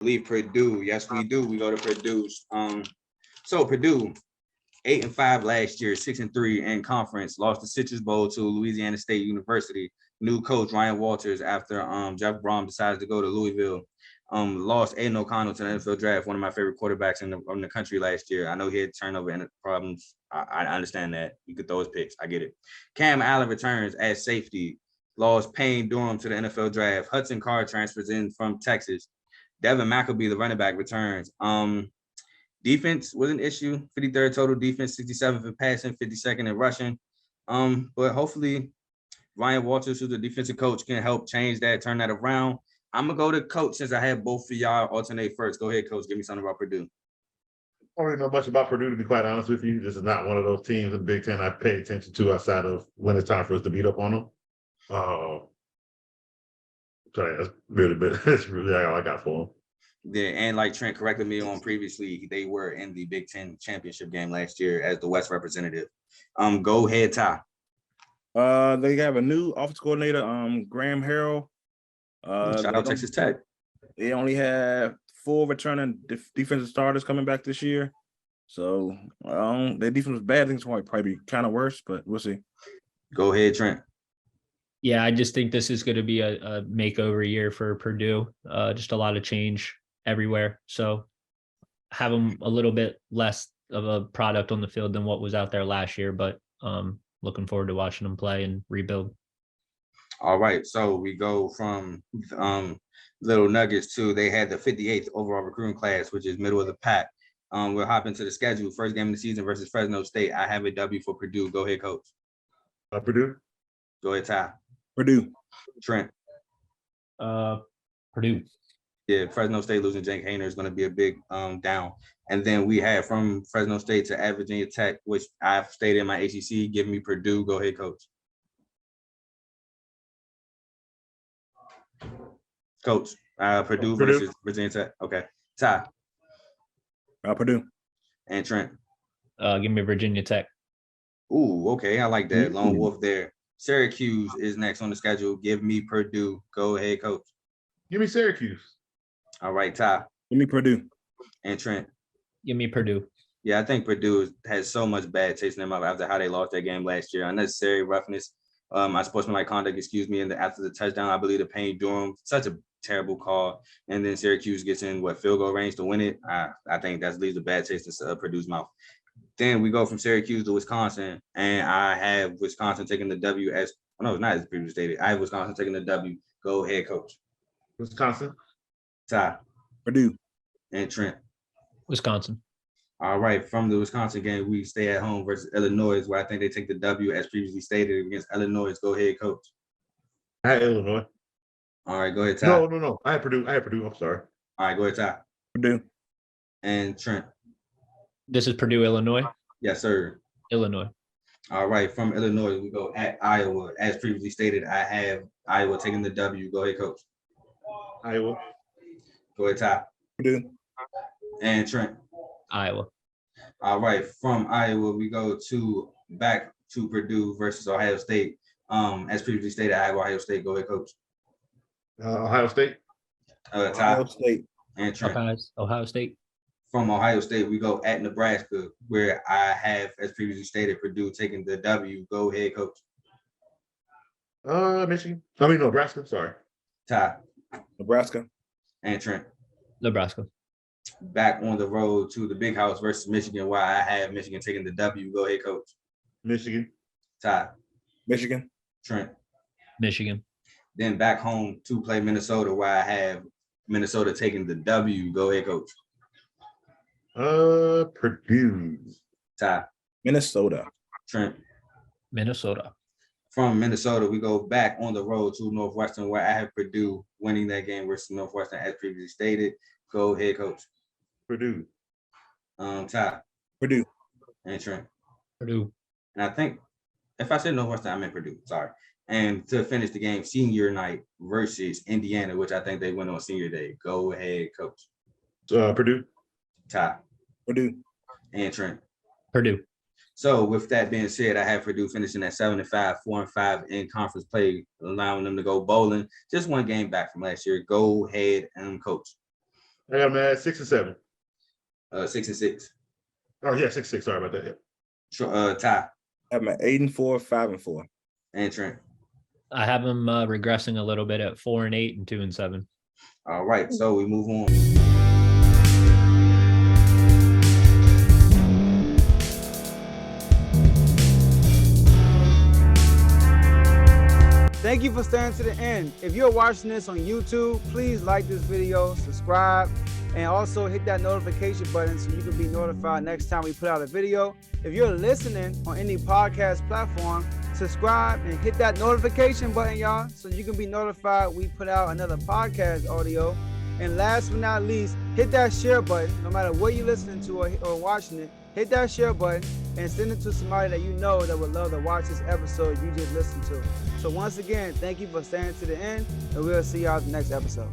believe Purdue. Yes, we do. We go to Purdue. So Purdue, 8-5 last year, 6-3 in conference. Lost the Citrus Bowl to Louisiana State University. New coach Ryan Walters after Jeff Brom decides to go to Louisville. Lost Aiden O'Connell to the NFL draft, one of my favorite quarterbacks in the country last year. I know he had turnover and problems. I understand that. You could throw his picks. I get it. Cam Allen returns as safety. Lost Payne Durham to the NFL draft. Hudson Card transfers in from Texas. Devin McAbee, the running back, returns. Defense was an issue. 53rd total defense, 67th in passing, 52nd in rushing. But hopefully Ryan Walters, who's the defensive coach, can help change that, turn that around. I'm going to go to coach since I have both of y'all alternate first. Go ahead, coach. Give me something about Purdue. I don't really know much about Purdue, to be quite honest with you. This is not one of those teams in the Big Ten I pay attention to outside of when it's time for us to beat up on them. Sorry, that's really all I got for them. Yeah, and like Trent corrected me on previously, they were in the Big Ten championship game last year as the West representative. Go ahead, Ty. They have a new offensive coordinator, Graham Harrell. Shout out Texas Tech. They only have 4 returning defensive starters coming back this year. So their defense was bad. I think it's probably be kind of worse, but we'll see. Go ahead, Trent. Yeah, I just think this is going to be a makeover year for Purdue. Just a lot of change everywhere. So have them a little bit less of a product on the field than what was out there last year, but looking forward to watching them play and rebuild. All right, so we go from Little Nuggets to they had the 58th overall recruiting class, which is middle of the pack. We'll hop into the schedule. First game of the season versus Fresno State. I have a W for Purdue. Go ahead, coach. Purdue. Go ahead, Ty. Purdue. Trent. Purdue. Yeah, Fresno State losing Jake Hayner is going to be a big down. And then we have from Fresno State to at Virginia Tech, which I've stated in my ACC. Give me Purdue. Go ahead, coach. Coach, Purdue versus Virginia Tech. Okay. Ty. Purdue. And Trent. Give me Virginia Tech. Ooh, okay. I like that. Lone Wolf there. Syracuse is next on the schedule. Give me Purdue. Go ahead, coach. Give me Syracuse. All right, Ty. Give me Purdue. And Trent. Give me Purdue. Yeah, I think Purdue has so much bad taste in them up after how they lost their game last year. Unnecessary roughness. Unsportsmanlike conduct, after the touchdown, I believe the Payne Durham, such a terrible call. And then Syracuse gets in field goal range to win it. I think that leaves a bad taste in Purdue's mouth. Then we go from Syracuse to Wisconsin, and I have Wisconsin taking the W it's not as previously stated. I have Wisconsin taking the W. Go ahead, coach. Wisconsin. Ty. Purdue. And Trent. Wisconsin. All right, from the Wisconsin game, we stay at home versus Illinois, where I think they take the W as previously stated against Illinois. Go ahead, coach. I had Illinois. All right, go ahead, Ty. No. I had Purdue. I'm sorry. All right, go ahead, Ty. Purdue. And Trent. This is Purdue, Illinois. Yes, sir. Illinois. All right, from Illinois, we go at Iowa. As previously stated, I have Iowa taking the W. Go ahead, coach. Iowa. Go ahead, Ty. Purdue. And Trent. Iowa. All right, from Iowa, we go back to Purdue versus Ohio State. As previously stated, I have Ohio State. Go ahead, coach. Ohio State. Ty. Ohio State. And Trent. Ohio State. From Ohio State, we go at Nebraska, where I have, as previously stated, Purdue taking the W. Go ahead, coach. Michigan. Nebraska. Sorry. Ty. Nebraska. And Trent. Nebraska. Back on the road to the Big House versus Michigan, where I have Michigan taking the W. Go ahead, coach. Michigan. Ty. Michigan. Trent. Michigan. Then back home to play Minnesota, where I have Minnesota taking the W. Go ahead, coach. Purdue. Ty. Minnesota. Trent. Minnesota. From Minnesota, we go back on the road to Northwestern, where I have Purdue winning that game versus Northwestern, as previously stated. Go ahead, coach. Purdue. Ty. Purdue. And Trent. Purdue. And I think if I said Northwestern, I meant Purdue. Sorry. And to finish the game, senior night versus Indiana, which I think they went on senior day. Go ahead, coach. Purdue. Ty. Purdue. And Trent. Purdue. So with that being said, I have Purdue finishing at 7-5, 4-5 in conference play, allowing them to go bowling. Just one game back from last year. Go ahead and coach. I got him at 6 and 7. 6 and 6. Oh yeah, 6-6. Sorry about that. Yeah. Ty I have him at 8-4, 5-4. and Trent. I have them regressing a little bit at 4-8 and 2-7. All right, so we move on. Thank you for staying to the end. If you're watching this on YouTube, please like this video, subscribe, and also hit that notification button so you can be notified next time we put out a video. If you're listening on any podcast platform, subscribe and hit that notification button, y'all, so you can be notified we put out another podcast audio. And last but not least, hit that share button. No matter what you're listening to or watching it, hit that share button and send it to somebody that you know that would love to watch this episode you just listened to. So once again, thank you for staying to the end, and we'll see y'all at the next episode.